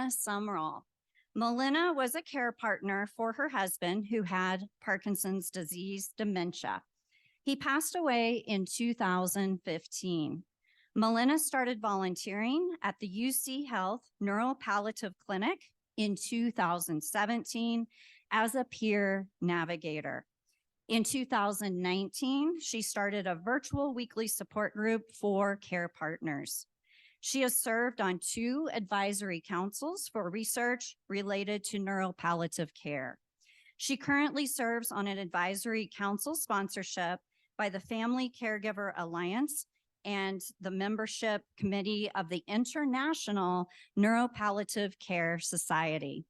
Sumrall. Malenna was a care partner for her husband who had Parkinson's disease dementia. He passed away in 2015. Malenna started volunteering at the UC Health Neuropalliative Clinic in 2017 as a peer navigator. In 2019, she started a virtual weekly support group for care partners. She has served on 2 advisory councils for research related to neuropalliative care. She currently serves on an advisory council sponsorship by the Family Caregiver Alliance and the membership committee of the International Neuropalliative Care Society.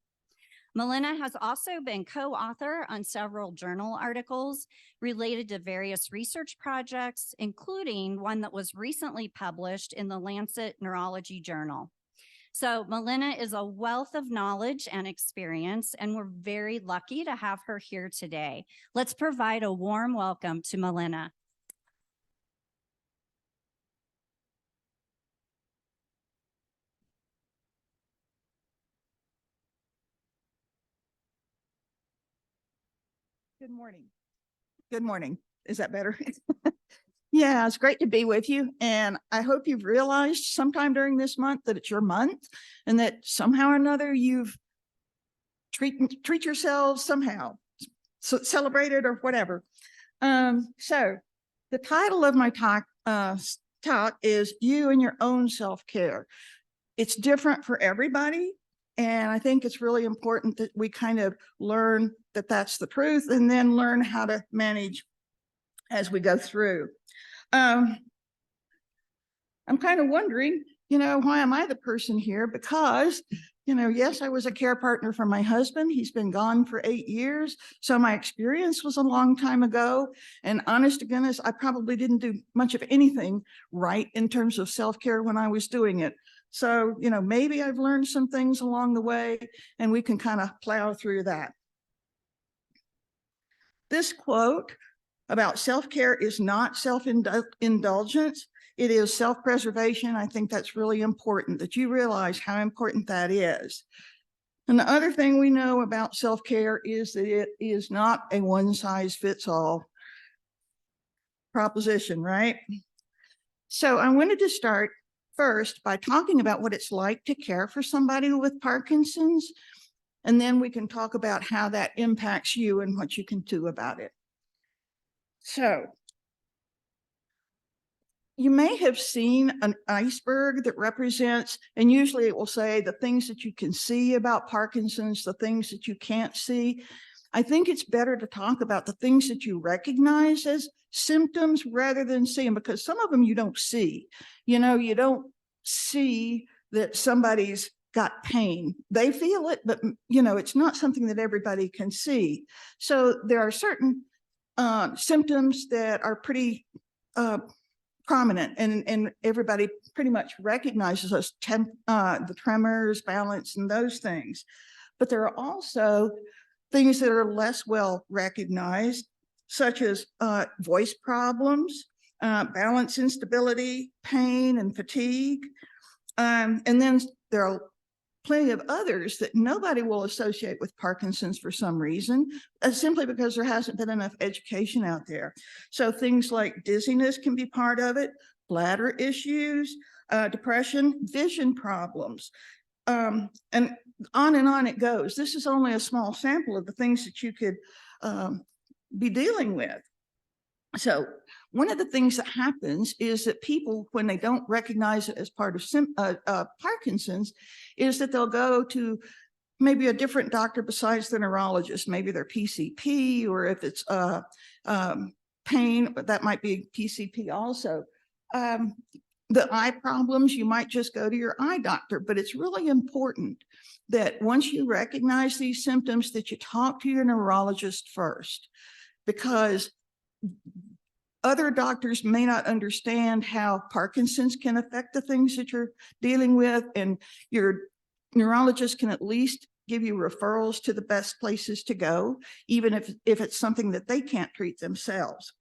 Malenna has also been co-author on several journal articles related to various research projects, including one that was recently published in the Lancet Neurology Journal. So Malenna is a wealth of knowledge and experience, and we're very lucky to have her here today. Let's provide a warm welcome to Malenna. Good morning. Good morning. Is that better? Yeah, it's great to be with you. And I hope you've realized sometime during this month that it's your month and that somehow or another you've treat yourselves somehow, so celebrate it or whatever. So the title of my talk is You and Your Own Self-Care. It's different for everybody. And I think it's really important that we kind of learn that that's the truth and then learn how to manage as we go through. I'm kind of wondering, why am I the person here? Because, yes, I was a care partner for my husband. He's been gone for 8 years. So my experience was a long time ago. And honest to goodness, I probably didn't do much of anything right in terms of self-care when I was doing it. So, maybe I've learned some things along the way and we can kind of plow through that. This quote about self-care is not self-indulgence. It is self-preservation. I think that's really important that you realize how important that is. And the other thing we know about self-care is that it is not a one-size-fits-all proposition, right? So I wanted to start first by talking about what it's like to care for somebody with Parkinson's, and then we can talk about how that impacts you and what you can do about it. So you may have seen an iceberg that represents, and usually it will say the things that you can see about Parkinson's, the things that you can't see. I think it's better to talk about the things that you recognize as symptoms rather than see them, because some of them you don't see. You don't see that somebody's got pain. They feel it, but it's not something that everybody can see. So there are certain symptoms that are pretty prominent and everybody pretty much recognizes those, the tremors, balance, and those things. But there are also things that are less well recognized, such as voice problems, balance instability, pain, and fatigue. And then there are plenty of others that nobody will associate with Parkinson's for some reason, simply because there hasn't been enough education out there. So things like dizziness can be part of it, bladder issues, depression, vision problems, and on it goes. This is only a small sample of the things that you could be dealing with. So one of the things that happens is that people, when they don't recognize it as part of Parkinson's, is that they'll go to maybe a different doctor besides the neurologist, maybe their PCP, or if it's pain, but that might be PCP also. The eye problems, you might just go to your eye doctor, but it's really important that once you recognize these symptoms that you talk to your neurologist first, because other doctors may not understand how Parkinson's can affect the things that you're dealing with, and your neurologist can at least give you referrals to the best places to go, even if it's something that they can't treat themselves.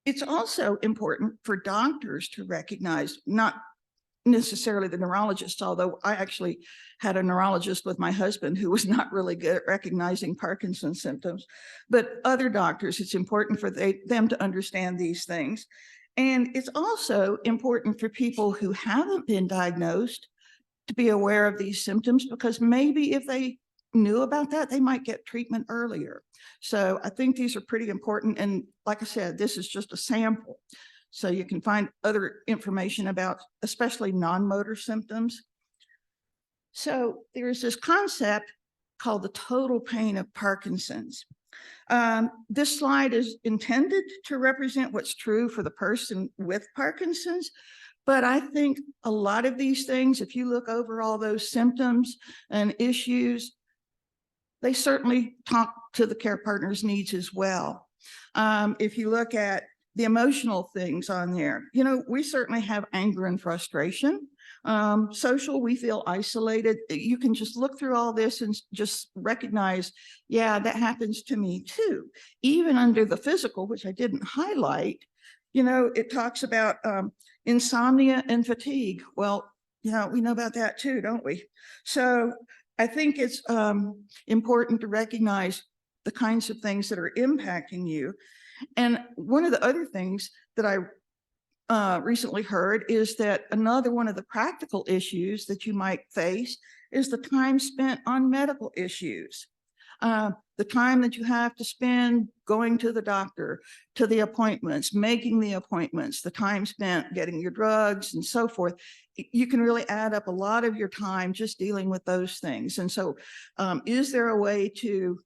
It's also important for doctors to recognize, not necessarily the neurologist, although I actually had a neurologist with my husband who was not really good at recognizing Parkinson's symptoms. But other doctors, it's important for them to understand these things. And it's also important for people who haven't been diagnosed to be aware of these symptoms, because maybe if they knew about that, they might get treatment earlier. So I think these are pretty important. And like I said, this is just a sample. So you can find other information about especially non-motor symptoms. So there's this concept called the total pain of Parkinson's. This slide is intended to represent what's true for the person with Parkinson's, but I think a lot of these things, if you look over all those symptoms and issues, they certainly talk to the care partner's needs as well. If you look at the emotional things on there, you know, we certainly have anger and frustration. Social, we feel isolated. You can just look through all this and just recognize, yeah, that happens to me too. Even under the physical, which I didn't highlight, you know, it talks about insomnia and fatigue. Well, yeah, we know about that too, don't we? So I think it's important to recognize the kinds of things that are impacting you. And one of the other things that I recently heard is that another one of the practical issues that you might face is the time spent on medical issues. The time that you have to spend going to the doctor, to the appointments, making the appointments, the time spent getting your drugs and so forth. You can really add up a lot of your time just dealing with those things. And so is there a way to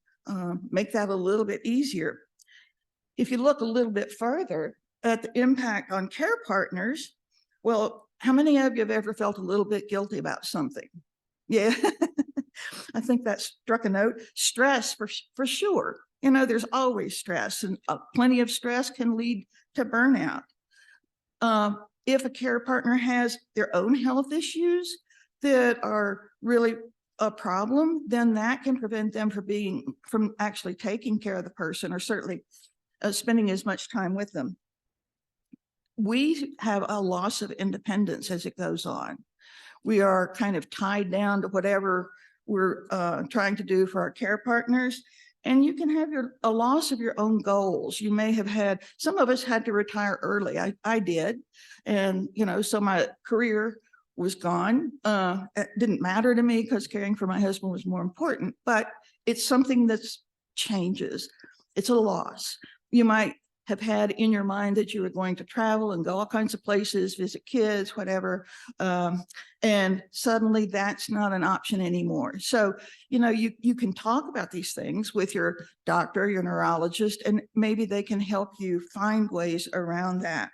make that a little bit easier? If you look a little bit further at the impact on care partners, well, how many of you have ever felt a little bit guilty about something? Yeah, I think that struck a note. Stress for sure. You know, there's always stress, and plenty of stress can lead to burnout. If a care partner has their own health issues that are really a problem, then that can prevent them from actually taking care of the person, or certainly spending as much time with them. We have a loss of independence as it goes on. We are kind of tied down to whatever we're trying to do for our care partners. And you can have a loss of your own goals. You may have had, some of us had to retire early. I did. And, you know, so my career was gone. It didn't matter to me because caring for my husband was more important, but it's something that changes. It's a loss. You might have had in your mind that you were going to travel and go all kinds of places, visit kids, whatever. And suddenly that's not an option anymore. So, you know, you can talk about these things with your doctor, your neurologist, and maybe they can help you find ways around that.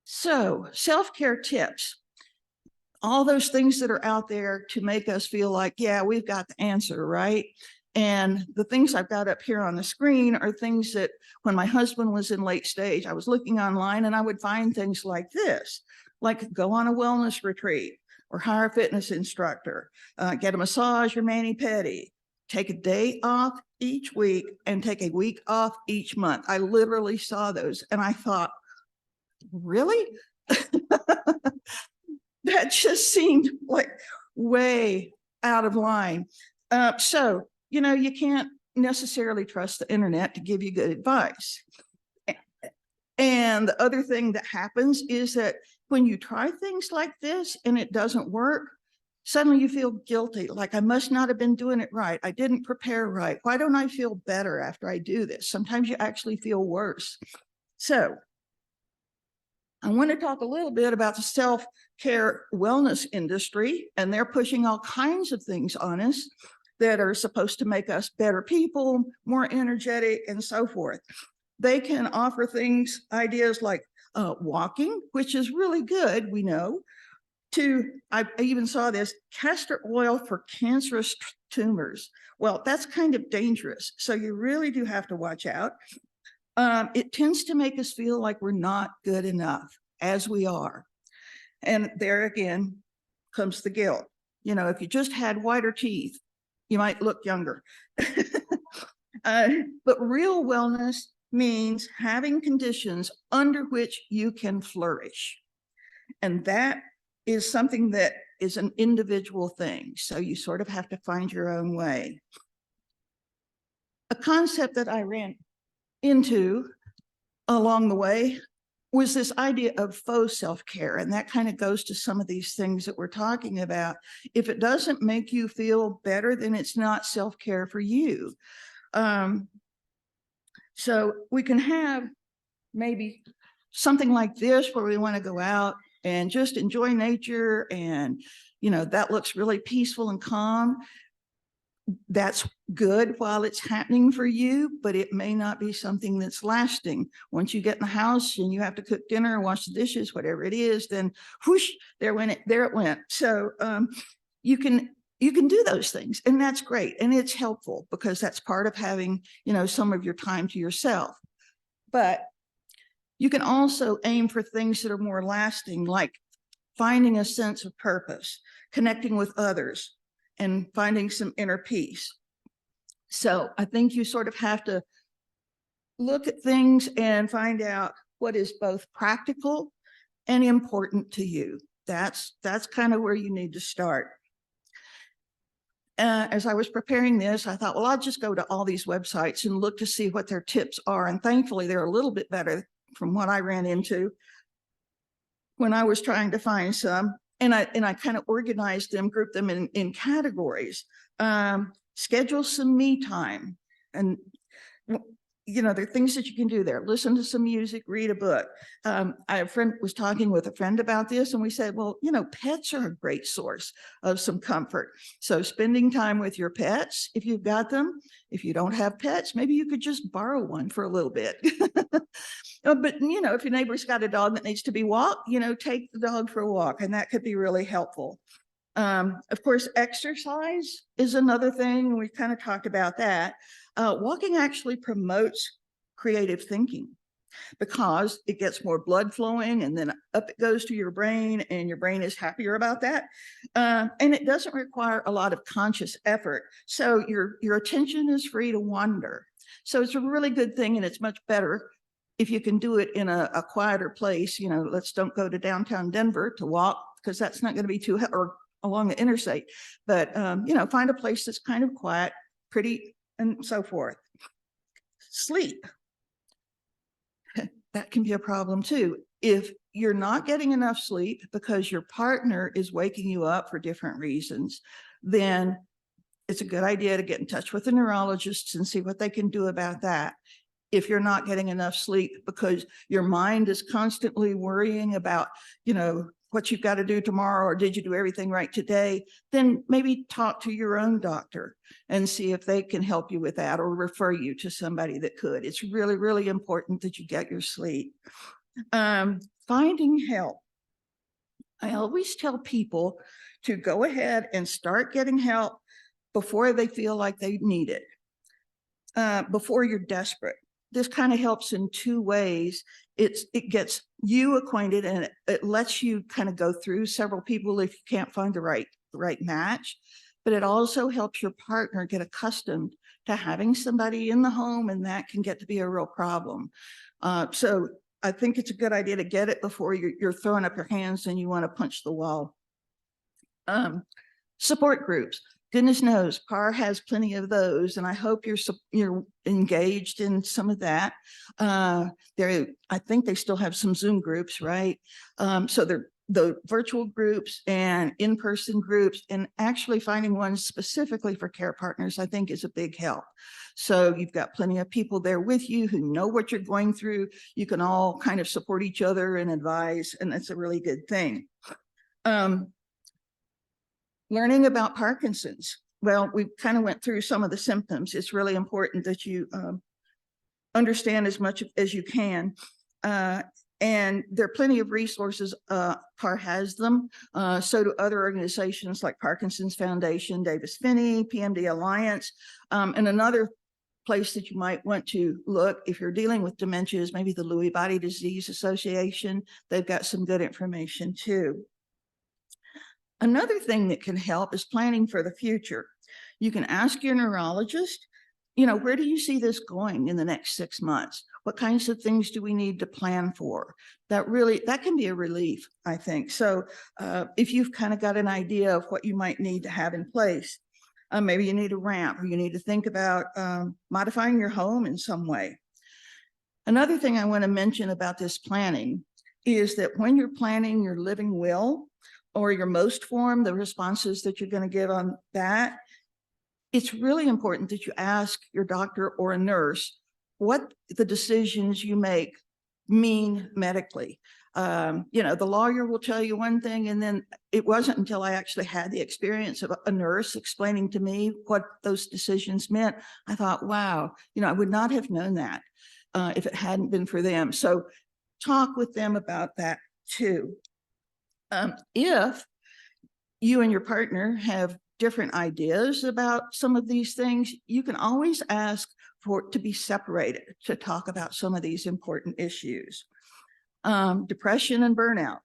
So self-care tips, all those things that are out there to make us feel like, yeah, we've got the answer, right? And the things I've got up here on the screen are things that when my husband was in late stage, I was looking online and I would find things like this, like go on a wellness retreat or hire a fitness instructor, get a massage or mani-pedi, take a day off each week and take a week off each month. I literally saw those and I thought, really? That just seemed like way out of line. So, you know, you can't necessarily trust the internet to give you good advice. And the other thing that happens is that when you try things like this and it doesn't work, suddenly you feel guilty, like I must not have been doing it right. I didn't prepare right. Why don't I feel better after I do this? Sometimes you actually feel worse. So I want to talk a little bit about the self-care wellness industry, and they're pushing all kinds of things on us that are supposed to make us better people, more energetic, and so forth. They can offer things, ideas like walking, which is really good, we know, I even saw this, castor oil for cancerous tumors. Well, that's kind of dangerous, so you really do have to watch out. It tends to make us feel like we're not good enough as we are. And there again comes the guilt. You know, if you just had whiter teeth, you might look younger. But real wellness means having conditions under which you can flourish. And that is something that is an individual thing. So you sort of have to find your own way. A concept that I ran into along the way was this idea of faux self-care. And that kind of goes to some of these things that we're talking about. If it doesn't make you feel better, then it's not self-care for you. So we can have maybe something like this where we want to go out and just enjoy nature, and that looks really peaceful and calm. That's good while it's happening for you, but it may not be something that's lasting. Once you get in the house and you have to cook dinner, wash the dishes, whatever it is, then whoosh, there it went. So you can do those things, and that's great, and it's helpful because that's part of having some of your time to yourself. But you can also aim for things that are more lasting, like finding a sense of purpose, connecting with others, and finding some inner peace. So I think you sort of have to look at things and find out what is both practical and important to you. That's kind of where you need to start. As I was preparing this, I thought, well, I'll just go to all these websites and look to see what their tips are. And thankfully, they're a little bit better from what I ran into when I was trying to find some. And I kind of organized them, grouped them in categories. Schedule some me time. And, there are things that you can do there. Listen to some music, read a book. I was talking with a friend about this, and we said, well, pets are a great source of some comfort. So spending time with your pets, if you've got them. If you don't have pets, maybe you could just borrow one for a little bit. But, if your neighbor's got a dog that needs to be walked, take the dog for a walk, and that could be really helpful. Of course, exercise is another thing. We kind of talked about that. Walking actually promotes creative thinking because it gets more blood flowing, and then up it goes to your brain, and your brain is happier about that. And it doesn't require a lot of conscious effort. So your attention is free to wander. So it's a really good thing, and it's much better if you can do it in a quieter place. Let's don't go to downtown Denver to walk, because that's not going to be too, or along the interstate, but find a place that's kind of quiet, pretty, and so forth. Sleep. That can be a problem too. If you're not getting enough sleep because your partner is waking you up for different reasons, then it's a good idea to get in touch with the neurologists and see what they can do about that. If you're not getting enough sleep because your mind is constantly worrying about, what you've got to do tomorrow, or did you do everything right today, then maybe talk to your own doctor and see if they can help you with that, or refer you to somebody that could. It's really, really important that you get your sleep. Finding help. I always tell people to go ahead and start getting help before they feel like they need it, before you're desperate. This kind of helps in two ways. It gets you acquainted, and it lets you kind of go through several people if you can't find the right match. But it also helps your partner get accustomed to having somebody in the home, and that can get to be a real problem. So I think it's a good idea to get it before you're throwing up your hands and you want to punch the wall. Support groups. Goodness knows, PAR has plenty of those, and I hope you're engaged in some of that. I think they still have some Zoom groups, right? So they're the virtual groups and in-person groups, and actually finding one specifically for care partners, I think, is a big help. So you've got plenty of people there with you who know what you're going through. You can all kind of support each other and advise, and that's a really good thing. Learning about Parkinson's. Well, we kind of went through some of the symptoms. It's really important that you understand as much as you can. And there are plenty of resources. PAR has them. So do other organizations like Parkinson's Foundation, Davis-Finney, PMD Alliance. And another place that you might want to look if you're dealing with dementia is maybe the Lewy Body Disease Association. They've got some good information too. Another thing that can help is planning for the future. You can ask your neurologist, where do you see this going in the next 6 months? What kinds of things do we need to plan for? That can be a relief, I think. So if you've kind of got an idea of what you might need to have in place, maybe you need a ramp, or you need to think about modifying your home in some way. Another thing I want to mention about this planning is that when you're planning your living will or your most form, the responses that you're going to give on that, it's really important that you ask your doctor or a nurse what the decisions you make mean medically. The lawyer will tell you one thing, and then it wasn't until I actually had the experience of a nurse explaining to me what those decisions meant, I thought, wow, I would not have known that if it hadn't been for them. So talk with them about that too. If you and your partner have different ideas about some of these things, you can always ask for it to be separated to talk about some of these important issues. Depression and burnout.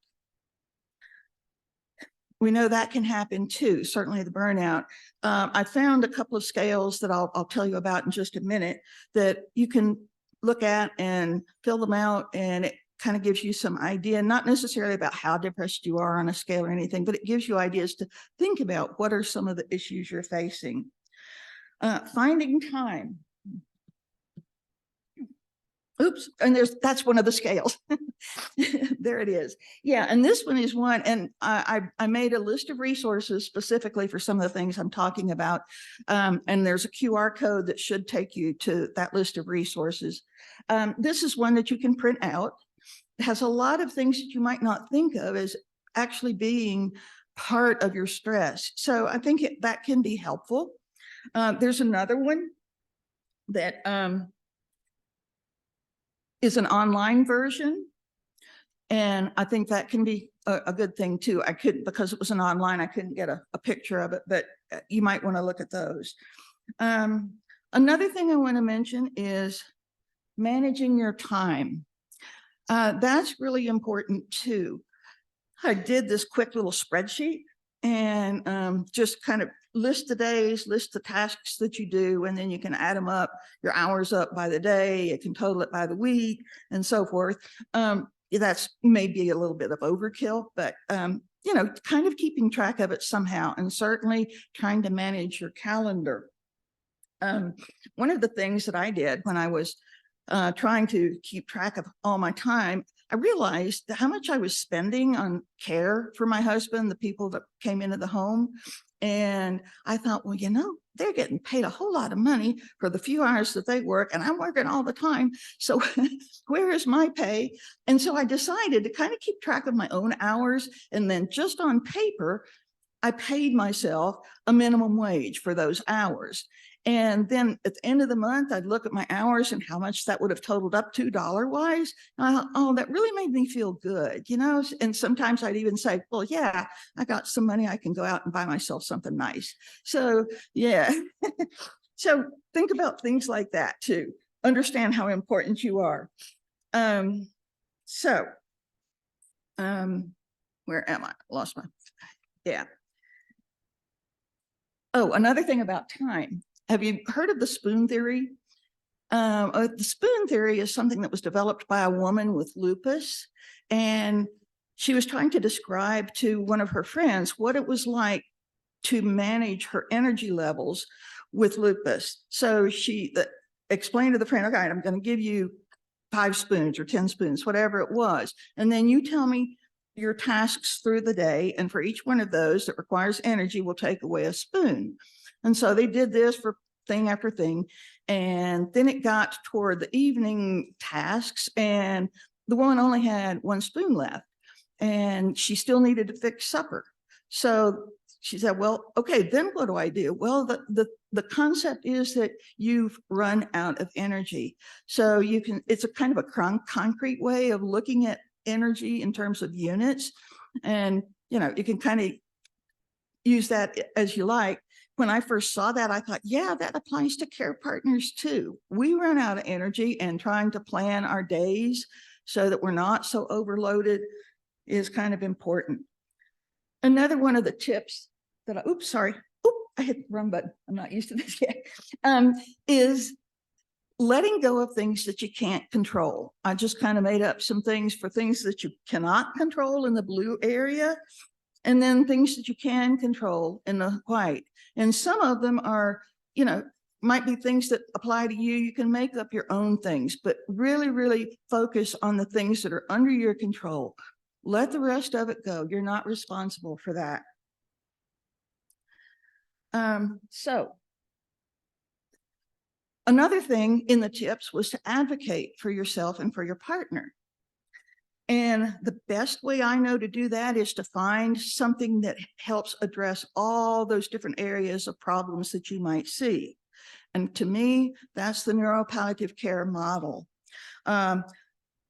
We know that can happen too, certainly the burnout. I found a couple of scales that I'll tell you about in just a minute that you can look at and fill them out, and it kind of gives you some idea, not necessarily about how depressed you are on a scale or anything, but it gives you ideas to think about what are some of the issues you're facing. Finding time. Oops, and that's one of the scales. There it is. Yeah, and this one is one, and I made a list of resources specifically for some of the things I'm talking about, and there's a QR code that should take you to that list of resources. This is one that you can print out. It has a lot of things that you might not think of as actually being part of your stress. So I think that can be helpful. There's another one that is an online version, and I think that can be a good thing too. I couldn't, because it was an online, I couldn't get a picture of it, but you might want to look at those. Another thing I want to mention is managing your time. That's really important too. I did this quick little spreadsheet and just kind of list the days, list the tasks that you do, and then you can add them up, your hours up by the day, you can total it by the week, and so forth. That's maybe a little bit of overkill, but kind of keeping track of it somehow, and certainly trying to manage your calendar. One of the things that I did when I was trying to keep track of all my time, I realized how much I was spending on care for my husband, the people that came into the home. And I thought, well, they're getting paid a whole lot of money for the few hours that they work, and I'm working all the time. So where is my pay? And so I decided to kind of keep track of my own hours. And then just on paper, I paid myself a minimum wage for those hours. And then at the end of the month, I'd look at my hours and how much that would have totaled up to dollar-wise. And I thought, oh, that really made me feel good, And sometimes I'd even say, well, yeah, I got some money. I can go out and buy myself something nice. So, yeah. So think about things like that too. Understand how important you are. Where am I? Lost my, yeah. Oh, another thing about time. Have you heard of the spoon theory? The spoon theory is something that was developed by a woman with lupus, and she was trying to describe to one of her friends what it was like to manage her energy levels with lupus. So she explained to the friend, okay, I'm going to give you 5 spoons or 10 spoons, whatever it was. And then you tell me your tasks through the day. And for each one of those that requires energy, we'll take away a spoon. And so they did this for thing after thing. And then it got toward the evening tasks, and the woman only had 1 spoon left, and she still needed to fix supper. So she said, well, okay, then what do I do? Well, the concept is that you've run out of energy. So it's a kind of a concrete way of looking at energy in terms of units. And, you can kind of use that as you like. When I first saw that, I thought, yeah, that applies to care partners too. We run out of energy, and trying to plan our days so that we're not so overloaded is kind of important. Another one of the tips that I hit the wrong button. I'm not used to this yet, is letting go of things that you can't control. I just kind of made up some things for things that you cannot control in the blue area, and then things that you can control in the white. And some of them are, might be things that apply to you. You can make up your own things, but really, really focus on the things that are under your control. Let the rest of it go. You're not responsible for that. So another thing in the tips was to advocate for yourself and for your partner. And the best way I know to do that is to find something that helps address all those different areas of problems that you might see. And to me, that's the neuropalliative care model.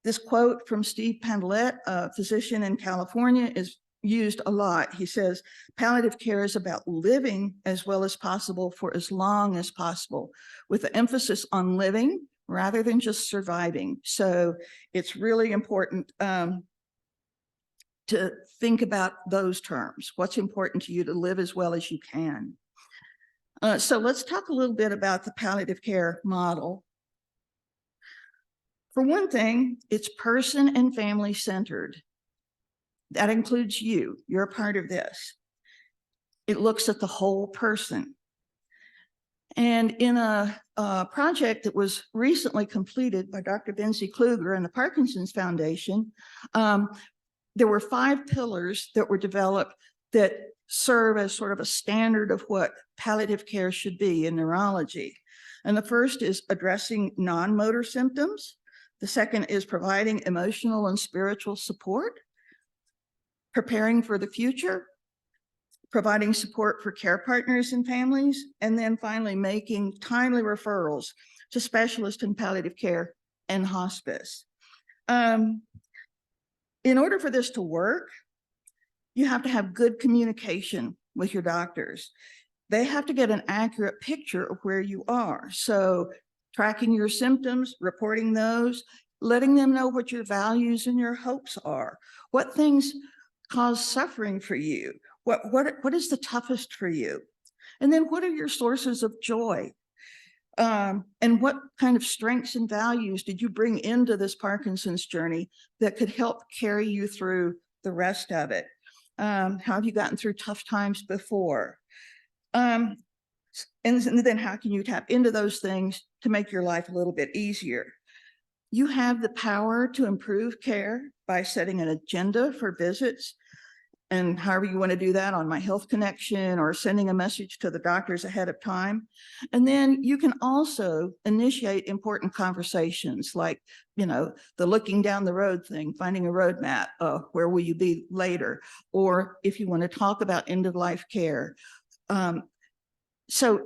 This quote from Steve Pandelet, a physician in California, is used a lot. He says, palliative care is about living as well as possible for as long as possible, with the emphasis on living rather than just surviving. So it's really important to think about those terms. What's important to you to live as well as you can. So let's talk a little bit about the palliative care model. For one thing, it's person and family centered. That includes you. You're a part of this. It looks at the whole person. And in a project that was recently completed by Dr. Benzie Kluger and the Parkinson's Foundation, there were 5 pillars that were developed that serve as sort of a standard of what palliative care should be in neurology. And the first is addressing non-motor symptoms. The second is providing emotional and spiritual support, preparing for the future, providing support for care partners and families, and then finally making timely referrals to specialists in palliative care and hospice. In order for this to work, you have to have good communication with your doctors. They have to get an accurate picture of where you are. So tracking your symptoms, reporting those, letting them know what your values and your hopes are, what things cause suffering for you, what is the toughest for you, and then what are your sources of joy, and what kind of strengths and values did you bring into this Parkinson's journey that could help carry you through the rest of it. How have you gotten through tough times before? And then how can you tap into those things to make your life a little bit easier? You have the power to improve care by setting an agenda for visits, and however you want to do that on My Health Connection or sending a message to the doctors ahead of time. And then you can also initiate important conversations like, the looking down the road thing, finding a roadmap, where will you be later? Or if you want to talk about end-of-life care. So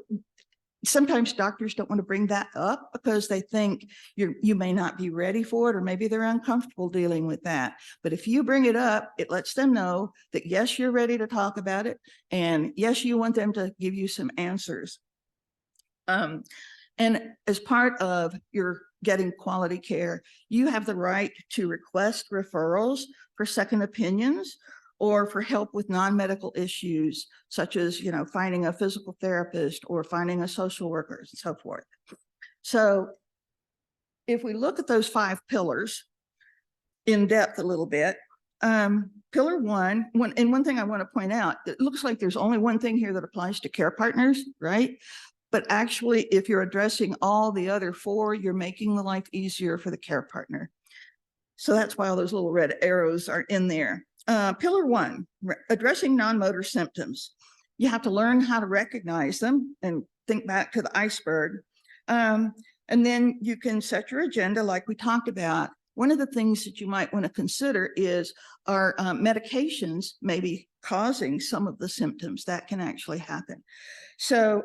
sometimes doctors don't want to bring that up because they think you may not be ready for it, or maybe they're uncomfortable dealing with that. But if you bring it up, it lets them know that yes, you're ready to talk about it, and yes, you want them to give you some answers. And as part of your getting quality care, you have the right to request referrals for second opinions or for help with non-medical issues, such as, finding a physical therapist or finding a social worker and so forth. So if we look at those 5 pillars in depth a little bit, pillar one, and one thing I want to point out, it looks like there's only one thing here that applies to care partners, right? But actually, if you're addressing all the other 4, you're making the life easier for the care partner. So that's why all those little red arrows are in there. Pillar 1, addressing non-motor symptoms. You have to learn how to recognize them and think back to the iceberg. And then you can set your agenda like we talked about. One of the things that you might want to consider is, are medications maybe causing some of the symptoms? That can actually happen. So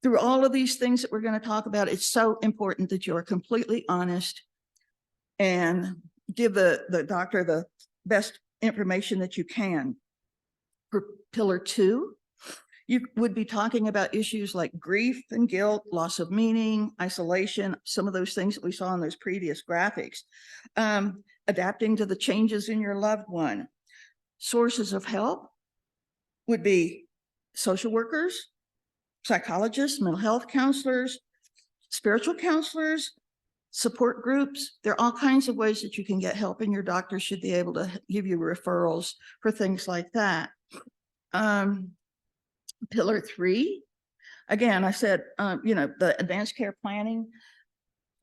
through all of these things that we're going to talk about, it's so important that you are completely honest and give the doctor the best information that you can. For pillar 2, you would be talking about issues like grief and guilt, loss of meaning, isolation, some of those things that we saw in those previous graphics. Adapting to the changes in your loved one. Sources of help would be social workers, psychologists, mental health counselors, spiritual counselors, support groups. There are all kinds of ways that you can get help, and your doctor should be able to give you referrals for things like that. Pillar 3, again, I said, the advanced care planning.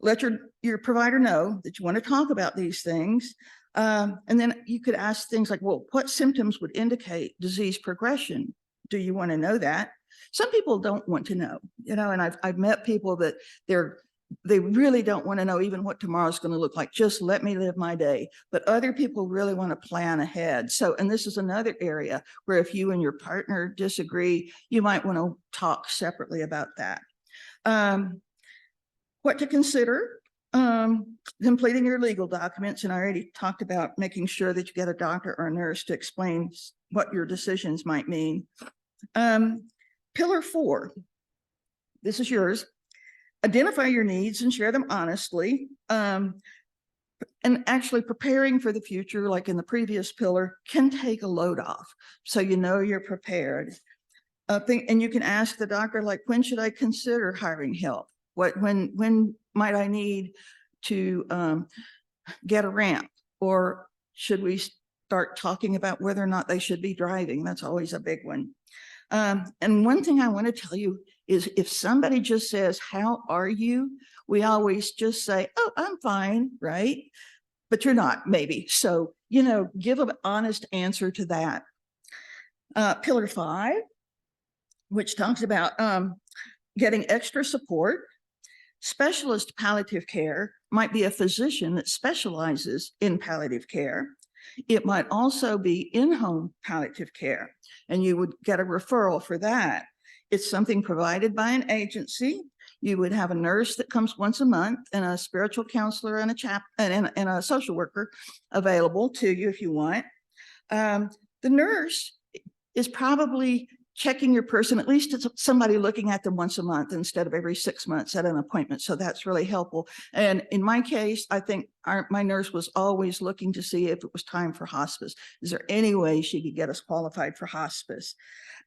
Let your provider know that you want to talk about these things. And then you could ask things like, well, what symptoms would indicate disease progression? Do you want to know that? Some people don't want to know, and I've met people that they really don't want to know even what tomorrow's going to look like. Just let me live my day. But other people really want to plan ahead. So, and this is another area where if you and your partner disagree, you might want to talk separately about that. What to consider, completing your legal documents. And I already talked about making sure that you get a doctor or a nurse to explain what your decisions might mean. Pillar 4, this is yours. Identify your needs and share them honestly. And actually preparing for the future, like in the previous pillar, can take a load off. So you're prepared. And you can ask the doctor, like, when should I consider hiring help? When might I need to get a ramp? Or should we start talking about whether or not they should be driving? That's always a big one. And one thing I want to tell you is if somebody just says, how are you? We always just say, oh, I'm fine, right? But you're not, maybe. So, give an honest answer to that. Pillar 5, which talks about getting extra support. Specialist palliative care might be a physician that specializes in palliative care. It might also be in-home palliative care, and you would get a referral for that. It's something provided by an agency. You would have a nurse that comes once a month and a spiritual counselor and and a social worker available to you if you want. The nurse is probably checking your person, at least it's somebody looking at them once a month instead of every 6 months at an appointment. So that's really helpful. And in my case, I think my nurse was always looking to see if it was time for hospice. Is there any way she could get us qualified for hospice?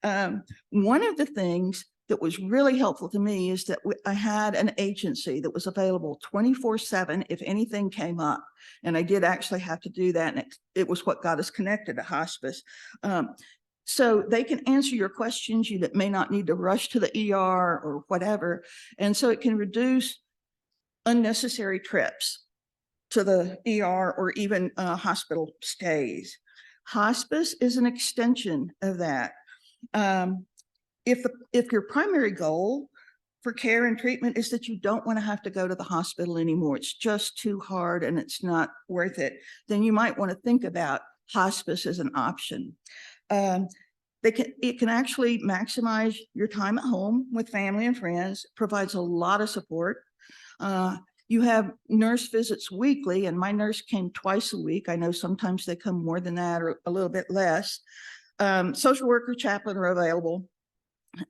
One of the things that was really helpful to me is that I had an agency that was available 24/7 if anything came up. And I did actually have to do that. And it was what got us connected to hospice. So they can answer your questions. You may not need to rush to the ER or whatever. And so it can reduce unnecessary trips to the ER or even hospital stays. Hospice is an extension of that. If your primary goal for care and treatment is that you don't want to have to go to the hospital anymore, it's just too hard and it's not worth it, then you might want to think about hospice as an option. It can actually maximize your time at home with family and friends, provides a lot of support. You have nurse visits weekly, and my nurse came twice a week. I know sometimes they come more than that or a little bit less. Social worker, chaplain are available.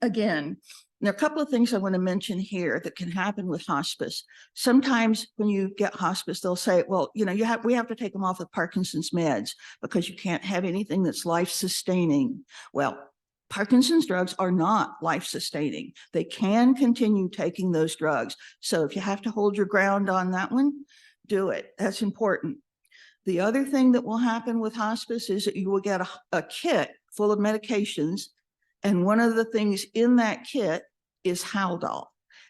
Again, there are a couple of things I want to mention here that can happen with hospice. Sometimes when you get hospice, they'll say, well, we have to take them off of Parkinson's meds because you can't have anything that's life-sustaining. Well, Parkinson's drugs are not life-sustaining. They can continue taking those drugs. So if you have to hold your ground on that one, do it. That's important. The other thing that will happen with hospice is that you will get a kit full of medications. And one of the things in that kit is Haldol,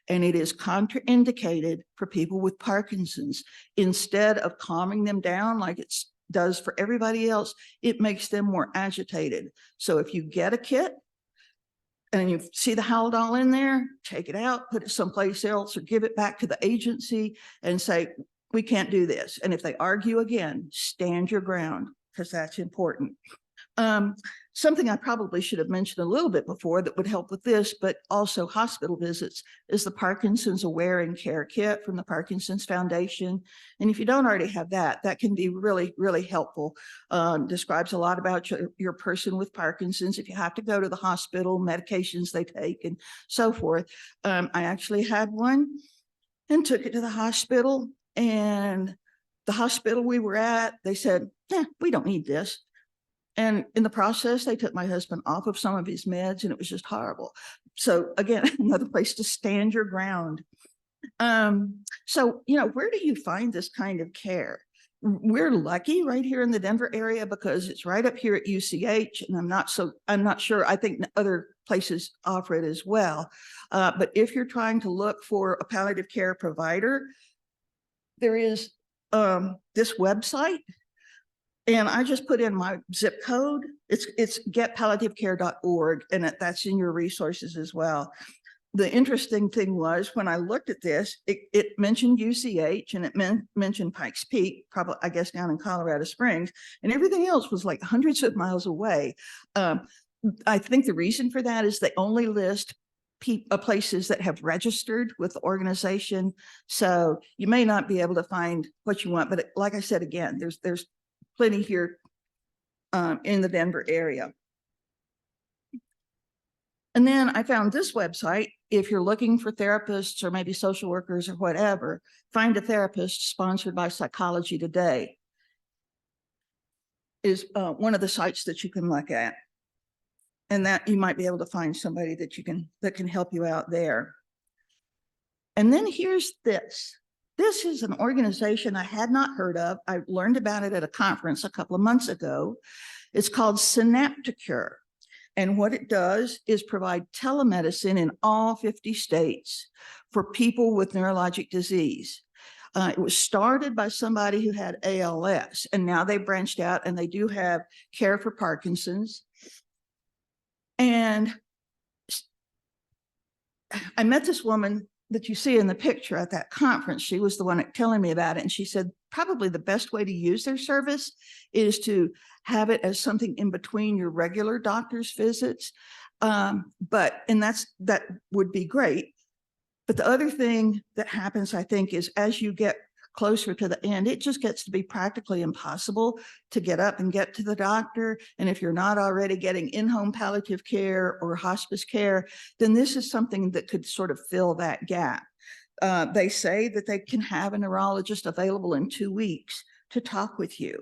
and it is contraindicated for people with Parkinson's. Instead of calming them down like it does for everybody else, it makes them more agitated. So if you get a kit and you see the Haldol in there, take it out, put it someplace else, or give it back to the agency and say, we can't do this. And if they argue again, stand your ground, because that's important. Something I probably should have mentioned a little bit before that would help with this, but also hospital visits, is the Parkinson's Aware and Care Kit from the Parkinson's Foundation. And if you don't already have that, that can be really, really helpful. Describes a lot about your person with Parkinson's, if you have to go to the hospital, medications they take, and so forth. I actually had one and took it to the hospital, and the hospital we were at, they said, we don't need this. And in the process, they took my husband off of some of his meds, and it was just horrible. So again, another place to stand your ground. So, where do you find this kind of care? We're lucky right here in the Denver area because it's right up here at UCH, and I'm not sure. I think other places offer it as well. But if you're trying to look for a palliative care provider, there is this website, and I just put in my zip code. It's getpalliativecare.org, and that's in your resources as well. The interesting thing was when I looked at this, it mentioned UCH and it mentioned Pikes Peak, probably, I guess, down in Colorado Springs, and everything else was like hundreds of miles away. I think the reason for that is they only list places that have registered with the organization. So you may not be able to find what you want, but like I said, again, there's plenty here in the Denver area. And then I found this website. If you're looking for therapists or maybe social workers or whatever, Find a Therapist, sponsored by Psychology Today, is one of the sites that you can look at. And that you might be able to find somebody that can help you out there. And then here's this. This is an organization I had not heard of. I learned about it at a conference a couple of months ago. It's called Synapticure. And what it does is provide telemedicine in all 50 states for people with neurologic disease. It was started by somebody who had ALS, and now they branched out and they do have care for Parkinson's. And I met this woman that you see in the picture at that conference. She was the one telling me about it. And she said, probably the best way to use their service is to have it as something in between your regular doctor's visits. And that would be great. But the other thing that happens, I think, is as you get closer to the end, it just gets to be practically impossible to get up and get to the doctor. And if you're not already getting in-home palliative care or hospice care, then this is something that could sort of fill that gap. They say that they can have a neurologist available in 2 weeks to talk with you.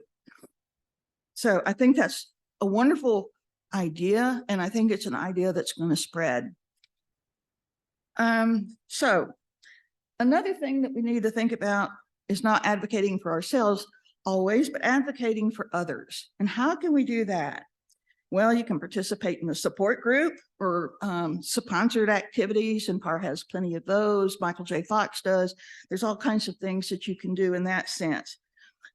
So I think that's a wonderful idea, and I think it's an idea that's going to spread. So another thing that we need to think about is not advocating for ourselves always, but advocating for others. And how can we do that? Well, you can participate in a support group or sponsored activities, and PAR has plenty of those. Michael J. Fox does. There's all kinds of things that you can do in that sense.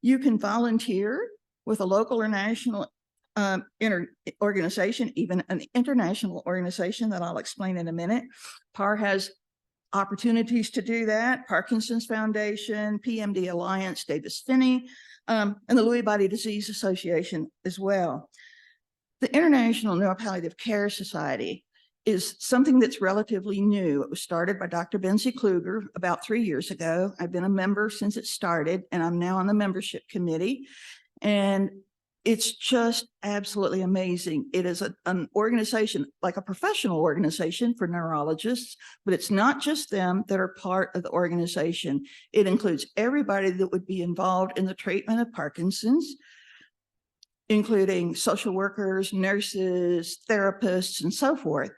You can volunteer with a local or national organization, even an international organization that I'll explain in a minute. PAR has opportunities to do that. Parkinson's Foundation, PMD Alliance, Davis Finney, and the Lewy Body Disease Association as well. The International Neuropalliative Care Society is something that's relatively new. It was started by Dr. Benzie Kluger about 3 years ago. I've been a member since it started, and I'm now on the membership committee. And it's just absolutely amazing. It is an organization, like a professional organization for neurologists, but it's not just them that are part of the organization. It includes everybody that would be involved in the treatment of Parkinson's, including social workers, nurses, therapists, and so forth.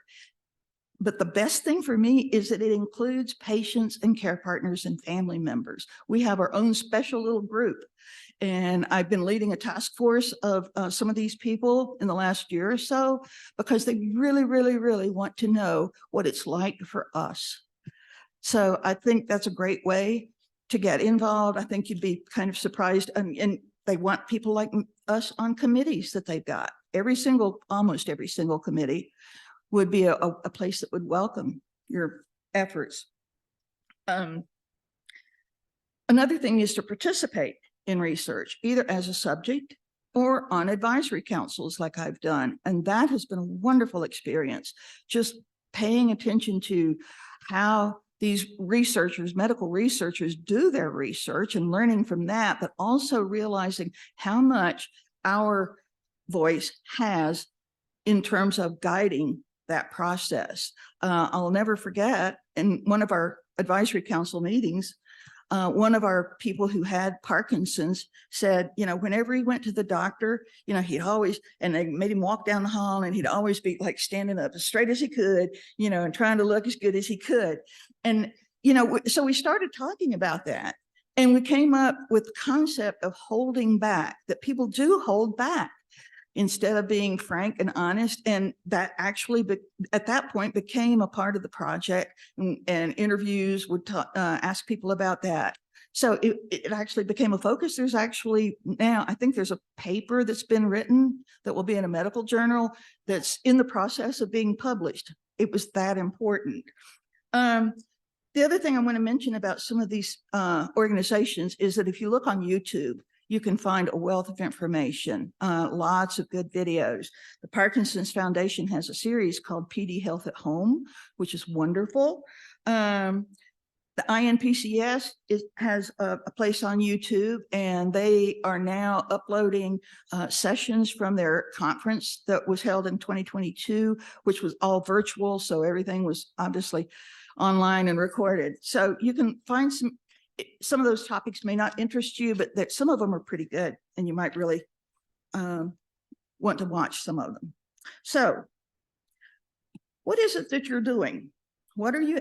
But the best thing for me is that it includes patients and care partners and family members. We have our own special little group. And I've been leading a task force of some of these people in the last year or so, because they really, really, really want to know what it's like for us. So I think that's a great way to get involved. I think you'd be kind of surprised. And they want people like us on committees that they've got. Almost every single committee would be a place that would welcome your efforts. Another thing is to participate in research, either as a subject or on advisory councils like I've done. And that has been a wonderful experience, just paying attention to how these researchers, medical researchers, do their research and learning from that, but also realizing how much our voice has in terms of guiding that process. I'll never forget, in one of our advisory council meetings, one of our people who had Parkinson's said, whenever he went to the doctor, he'd always, and they made him walk down the hall, and he'd always be like standing up as straight as he could, and trying to look as good as he could. And so we started talking about that, and we came up with the concept of holding back, that people do hold back instead of being frank and honest. And that actually, at that point, became a part of the project, and interviews would ask people about that. So it actually became a focus. There's actually now, I think there's a paper that's been written that will be in a medical journal that's in the process of being published. It was that important. The other thing I want to mention about some of these organizations is that if you look on YouTube, you can find a wealth of information, lots of good videos. The Parkinson's Foundation has a series called PD Health at Home, which is wonderful. The INPCS has a place on YouTube, and they are now uploading sessions from their conference that was held in 2022, which was all virtual. So everything was obviously online and recorded. So you can find some of those topics may not interest you, but some of them are pretty good, and you might really want to watch some of them. So what is it that you're doing?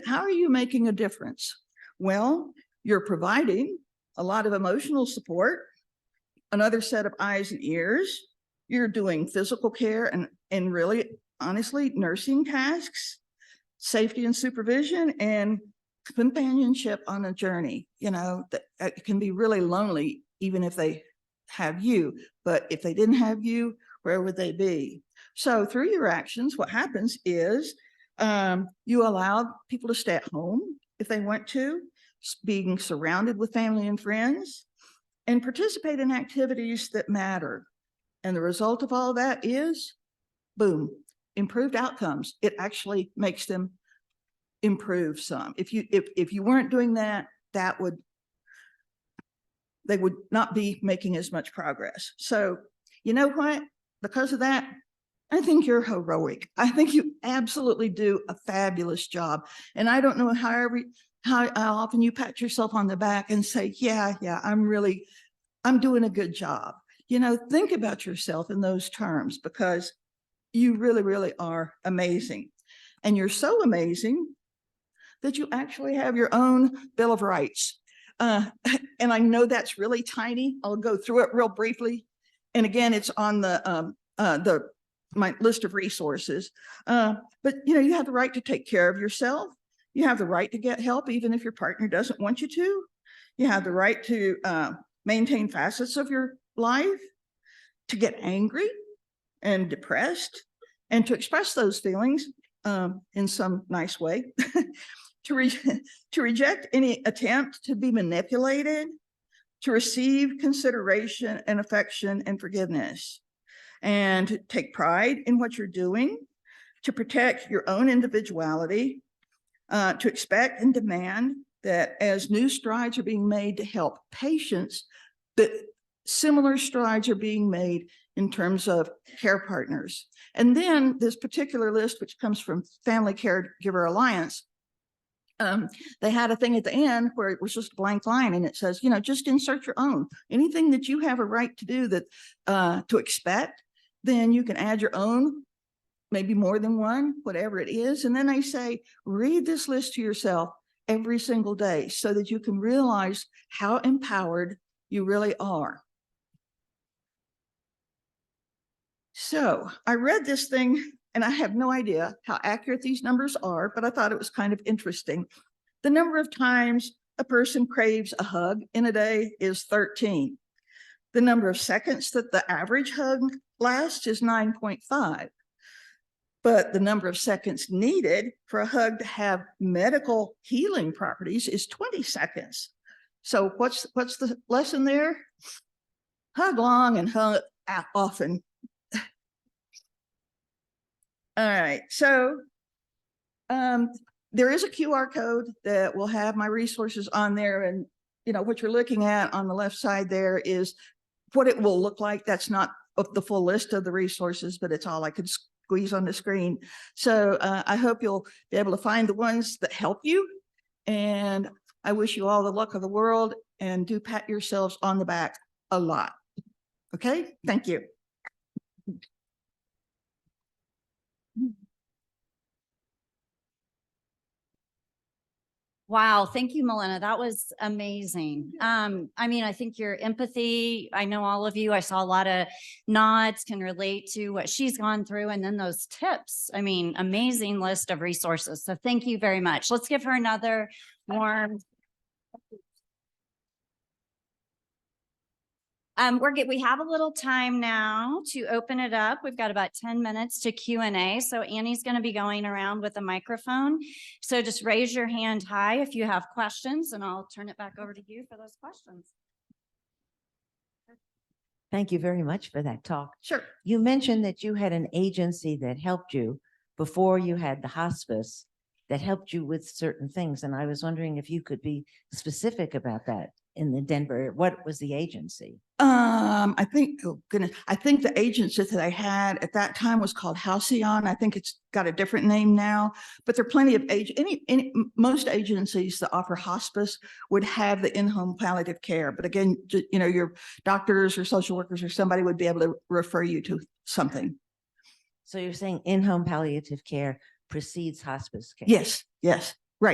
How are you making a difference? Well, you're providing a lot of emotional support, another set of eyes and ears. You're doing physical care and really, honestly, nursing tasks, safety and supervision, and companionship on a journey. That it can be really lonely, even if they have you. But if they didn't have you, where would they be? So through your actions, what happens is you allow people to stay at home if they want to, being surrounded with family and friends, and participate in activities that matter. And the result of all that is, boom, improved outcomes. It actually makes them improve some. If you weren't doing that, they would not be making as much progress. So you know what? Because of that, I think you're heroic. I think you absolutely do a fabulous job. And I don't know how often you pat yourself on the back and say, yeah, I'm doing a good job. Think about yourself in those terms, because you really, really are amazing. And you're so amazing that you actually have your own Bill of Rights. And I know that's really tiny. I'll go through it real briefly. And again, it's on my list of resources. But you have the right to take care of yourself. You have the right to get help, even if your partner doesn't want you to. You have the right to maintain facets of your life, to get angry and depressed, and to express those feelings in some nice way, to reject any attempt to be manipulated, to receive consideration and affection and forgiveness, and to take pride in what you're doing, to protect your own individuality, to expect and demand that as new strides are being made to help patients, that similar strides are being made in terms of care partners. And then this particular list, which comes from Family Caregiver Alliance, they had a thing at the end where it was just a blank line, and it says, just insert your own. Anything that you have a right to do that to expect, then you can add your own, maybe more than one, whatever it is. And then they say, read this list to yourself every single day so that you can realize how empowered you really are. So I read this thing, and I have no idea how accurate these numbers are, but I thought it was kind of interesting. The number of times a person craves a hug in a day is 13. The number of seconds that the average hug lasts is 9.5. But the number of seconds needed for a hug to have medical healing properties is 20 seconds. So what's the lesson there? Hug long and hug often. All right, so there is a QR code that will have my resources on there, and what you're looking at on the left side there is what it will look like. That's not the full list of the resources, but it's all I could squeeze on the screen. So I hope you'll be able to find the ones that help you, and I wish you all the luck of the world, and do pat yourselves on the back a lot. Okay, thank you. Wow. Thank you, Malenna. That was amazing. I mean, I think your empathy, I know all of you, I saw a lot of nods, can relate to what she's gone through. And then those tips, I mean, amazing list of resources. So thank you very much. Let's give her another warm. We have a little time now to open it up. We've got about 10 minutes to Q&A. So Annie's going to be going around with a microphone. So just raise your hand high if you have questions, and I'll turn it back over to you for those questions. Thank you very much for that talk. Sure. You mentioned that you had an agency that helped you before you had the hospice, that helped you with certain things. And I was wondering if you could be specific about that in the Denver. What was the agency? I think, oh goodness, I think the agency that I had at that time was called Halcyon. I think it's got a different name now, but there are plenty of most agencies that offer hospice would have the in-home palliative care. But again, you know, your doctors or social workers or somebody would be able to refer you to something. So you're saying in-home palliative care precedes hospice care? Yes, yes.